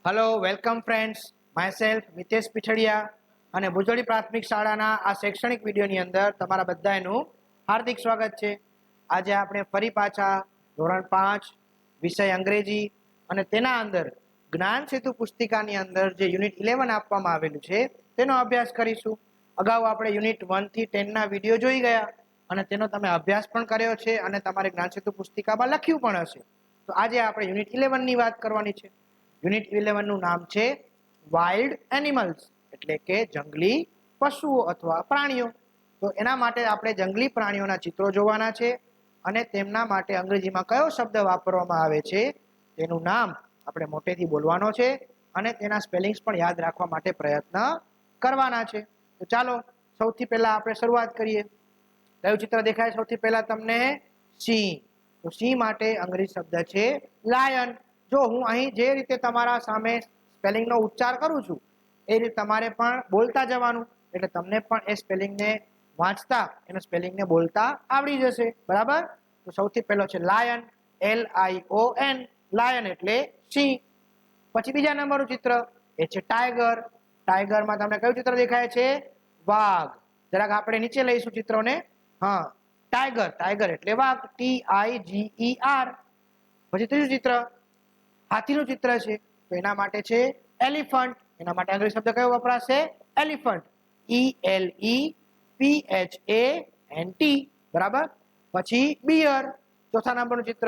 Hello welcome friends myself Mitesh Pithadiya અને ભુજોડી પ્રાથમિક શાળાના આ શૈક્ષણિક વિડીયોની અંદર તમારા બધાનું હાર્દિક સ્વાગત છે. આજે આપણે ફરી પાછા ધોરણ 5 વિષય અંગ્રેજી અને તેના અંદર જ્ઞાન સેતુ પુસ્તિકાની અંદર જે યુનિટ 11 આપવામાં આવેલું છે તેનો અભ્યાસ કરીશું. અગાઉ આપણે યુનિટ 1 થી 10 ના વિડીયો જોઈ ગયા અને તેનો તમે અભ્યાસ પણ કર્યો છે અને તમારે જ્ઞાન સેતુ પુસ્તિકામાં લખ્યું પણ હશે. તો આજે આપણે યુનિટ 11 ની વાત કરવાની છે. યુનિટ 11 નું નામ છે વાઇલ્ડ એનિમલ્સ, એટલે કે જંગલી પશુઓ અથવા પ્રાણીઓ. તો એના માટે આપણે જંગલી પ્રાણીઓના ચિત્રો જોવાના છે અને તેમના માટે અંગ્રેજીમાં કયો શબ્દ વાપરવામાં આવે છે તેનું નામ આપણે મોટેથી બોલવાનો છે અને તેના સ્પેલિંગ્સ પણ યાદ રાખવા માટે પ્રયત્ન કરવાના છે. તો ચાલો સૌથી પહેલા આપણે શરૂઆત કરીએ. કયું ચિત્ર દેખાય સૌથી પહેલા તમને? સિંહ. તો સિંહ માટે અંગ્રેજી શબ્દ છે લાયન. જો હું અહીં જે રીતે તમારા સામે સ્પેલિંગનો ઉચ્ચાર કરું છું એ રીતે તમારે પણ બોલતા જવાનું, એટલે તમને પણ એ સ્પેલિંગને વાંચતા એનો સ્પેલિંગને બોલતા આવડી જશે. બરાબર? તો સૌથી પહેલો છે લાયન, LION, લાયન એટલે સિંહ. પછી બીજા નંબરનું ચિત્ર એ છે ટાઈગર. ટાઈગરમાં તમને કયું ચિત્ર દેખાય છે? વાઘ. જરાક આપણે નીચે લઈશું ચિત્રોને. હા, ટાઈગર, ટાઈગર એટલે વાઘ, TIGER. પછી ત્રીજું ચિત્ર હાથીનું ચિત્ર છે, તો એના માટે છે એલિફન્ટ. એના માટે અંગ્રેજી શબ્દ કયો વપરાશે? Elephant, ELEPHANT. બરાબર? પછી બિયર. ચોથા નંબરનું ચિત્ર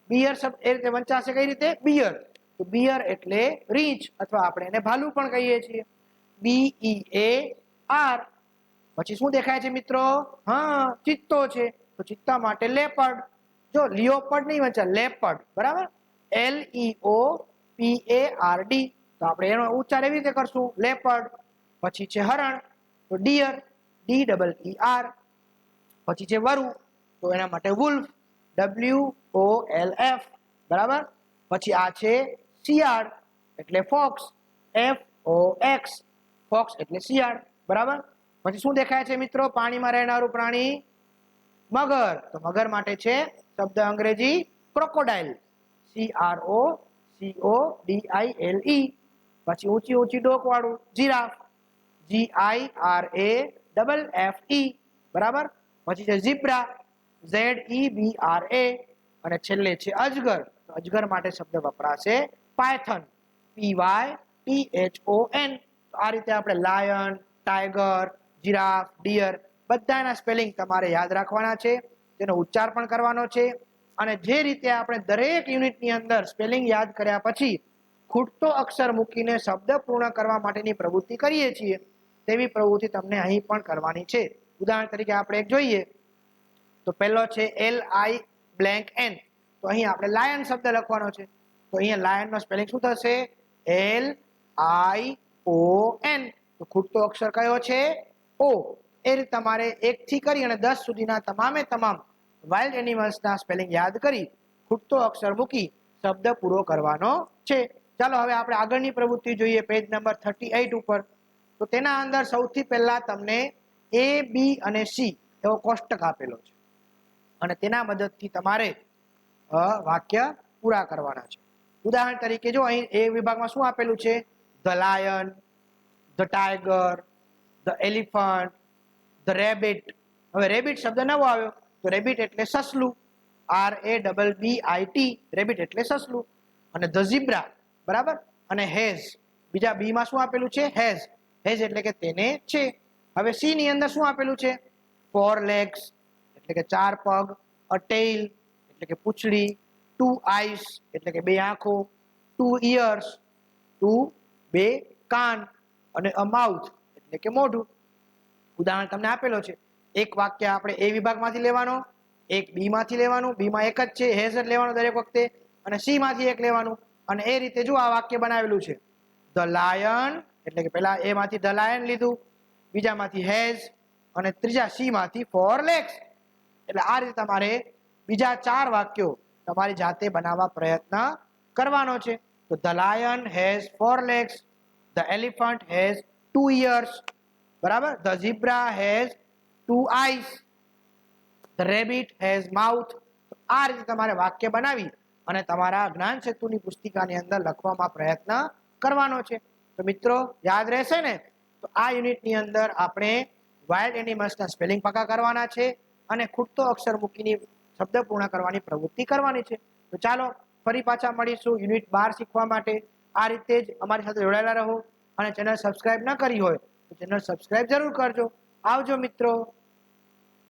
બિયર શબ્દ એ રીતે વંચાશે. કઈ રીતે? બિયર. તો બિયર એટલે રીંછ અથવા આપણે એને ભાલુ પણ કહીએ છીએ, BEAR. પછી શું દેખાય છે મિત્રો? હા, ચિત્તો છે. તો ચિત્તા માટે લેપર્ડ. જો લિયોપર્ડ નહીં વંચાય, લેપર્ડ. બરાબર? LEOPARD. તો આપણે એનો ઉચ્ચાર એવી રીતે કરશું, લેપર્ડ. પછી છે હરણ, તો ડિયર, DEER. પછી છે વરુ, તો એના માટે વુલ્ફ, WOLF. બરાબર? પછી આ છે શિયાળ એટલે ફોક્સ, FOX. ફોક્સ એટલે શિયાળ. બરાબર? પછી શું દેખાય છે મિત્રો? પાણીમાં રહેનારું પ્રાણી મગર. તો મગર માટે છે શબ્દ અંગ્રેજી ક્રોકોડાઇલ, CROCODILE. પછી ઊંચી ઊંચી ડોક વાળું જીરાફ, GIRAFFE. બરાબર? પછી છે ઝીબ્રા, ZEBRA. અને છેલ્લે છે અજગર. તો અજગર માટે શબ્દ વપરાશે પાયથન, PYTHON. તો આ રીતે આપણે લાયન, ટાઈગર, જીરાફ, ડિયર બધાના સ્પેલિંગ તમારે યાદ રાખવાના છે, તેનો ઉચ્ચાર પણ કરવાનો છે. અને જે રીતે આપણે દરેક યુનિટની અંદર સ્પેલિંગ યાદ કર્યા પછી ખૂટતો અક્ષર મૂકીને શબ્દ પૂર્ણ કરવા માટેની પ્રવૃત્તિ કરીએ છીએ, તેવી પ્રવૃત્તિ તમને અહીં પણ કરવાની છે. ઉદાહરણ તરીકે આપણે એક જોઈએ, તો પહેલો છે LIBLANK. તો અહીં આપણે લાયન શબ્દ લખવાનો છે. તો અહીંયા લાયનનો સ્પેલિંગ શું થશે? LION. તો ખૂટતો અક્ષર કયો છે? O. એ રીતે તમારે 1 થી કરી અને 10 સુધીના તમામે તમામ વાઇલ્ડ એનિમલ્સના સ્પેલિંગ યાદ કરી ખૂટતો અક્ષર મૂકી શબ્દ પૂરો કરવાનો છે. ચાલો હવે આપણે આગળની પ્રવૃત્તિ જોઈએ, પેજ નંબર 38 ઉપર. તો તેના અંદર સૌથી પહેલા તમને A, B અને C એવો કોષ્ટક આપેલો છે અને તેના મદદથી તમારે વાક્ય પૂરા કરવાના છે. ઉદાહરણ તરીકે જો અહીં A વિભાગમાં શું આપેલું છે? The lion, the tiger, the elephant, the rabbit. હવે રેબિટ શબ્દ નવો આવ્યો, તો રેબિટ એટલે સસલું, RABBIT. રેબિટ એટલે સસલું. અને ધ ઝીબ્રા. બરાબર? અને હેઝ. બીજા બી માં શું આપેલું છે? હેઝ. હેઝ એટલે કે તેને છે. હવે સી ની અંદર શું આપેલું છે? 4 legs એટલે કે 4 પગ, અ ટેઇલ એટલે કે પૂંછડી, 2 eyes એટલે કે 2 આંખો, 2 ears 2 કાન, અને અ માઉથ એટલે કે મોઢું. ઉદાહરણ તમને આપેલો છે. એક વાક્ય આપણે એ વિભાગમાંથી લેવાનો, એક બી માંથી લેવાનું, બી માં એક જ છે હેઝ જ લેવાનો દરેક વખતે, અને સી માંથી એક લેવાનું. અને એ રીતે જો આ વાક્ય બનાવેલું છે, ધ લાયન એટલે કે પહેલા એ માંથી ધ લાયન લીધું, બીજામાંથી હેઝ અને ત્રીજા સી માંથી 4 legs. એટલે આ રીતે તમારે બીજા 4 વાક્યો તમારી જાતે બનાવવા પ્રયત્ન કરવાનો છે. તો the lion has 4 legs, the elephant has 2 ears. બરાબર? The zebra has 2 eyes, the rabbit has mouth. આ રીતે તમારે વાક્ય બનાવી અને તમારા જ્ઞાન સેતુની પુસ્તિકાની અંદર લખવામાં પ્રયત્ન કરવાનો છે. તો મિત્રો યાદ રહેશે ને? તો આ યુનિટની અંદર આપણે વાઇલ્ડ એનિમલ્સના સ્પેલિંગ પાકા કરવાના છે અને ખૂટતો અક્ષર મૂકીને શબ્દ પૂર્ણ કરવાની પ્રવૃત્તિ કરવાની છે. તો ચાલો ફરી પાછા મળીશું યુનિટ 12 શીખવા માટે. આ રીતે જ અમારી સાથે જોડાયેલા રહો અને ચેનલ સબસ્ક્રાઇબ ન કરી હોય તો ચેનલ સબસ્ક્રાઇબ જરૂર કરજો. આવજો મિત્રો.